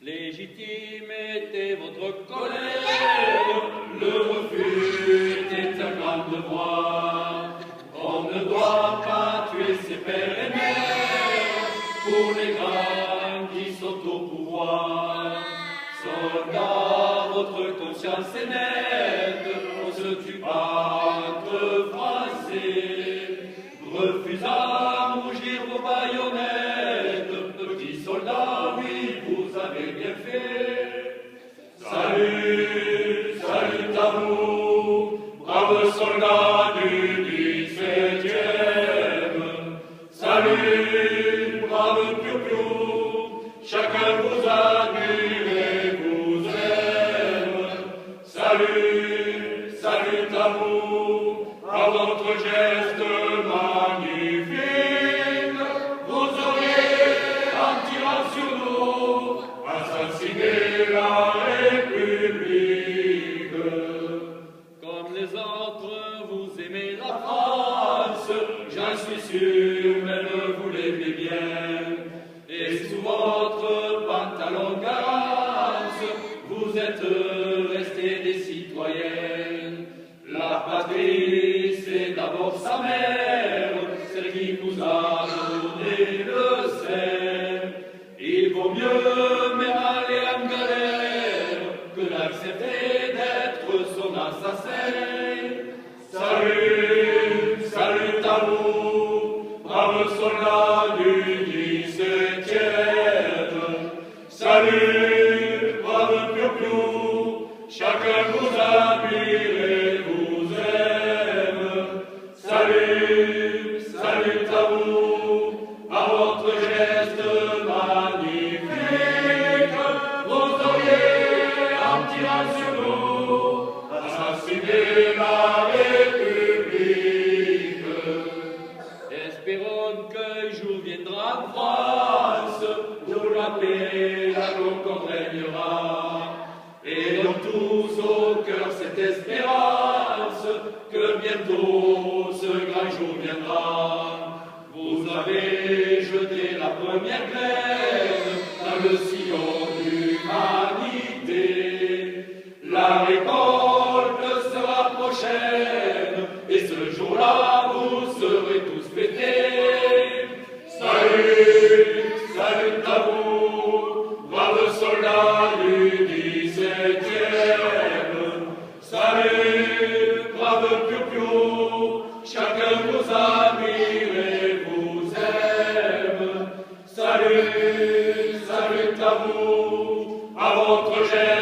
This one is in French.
Légitime était votre colère, le refus était un grand devoir. On ne doit pas tuer ses pères et mères pour les grands qui sont au pouvoir. Soldats, votre conscience est nette, on se tue pas entre Français, refusant rougir vos baïonnettes. Petits soldats, oui, vous avez bien fait. Salut, salut à vous, braves soldats du 17e. Salut, braves piou-piou, chacun vous admire et vous aime. Salut, salut à vous, à votre geste magnifique. Vous auriez, en tirant sur nous, assassiné la République. Comme les autres, vous aimez la France, j'en suis sûr, même vous l'aimez bien. Et sous votre pantalon garance, vous êtes restés des citoyens. La patrie, c'est d'abord sa mère, celle qui vous a donné le sein. Il vaut mieux même aller en galère que d'accepter d'être son assassin. Salut, salut à vous, braves soldats du 17e. Salut, braves piou-piou, chacun vous admire et vous aime. Salut, salut à vous, à votre geste magnifique. Vous auriez, en tirant sur nous, assassiné la République. Espérons qu'un jour viendra en France où la paix, la concorde régnera. Et dans tous au cœur cette espérance que bientôt ce grand jour viendra. Vous avez jeté la première graine dans le sillon d'humanité. La récolte sera prochaine et ce jour-là vous serez tous fêtés. Salut, salut à vous, braves soldats du 17e. Salut, braves piou-piou, chacun vous admire et vous aime. Salut, salut à vous, à votre geste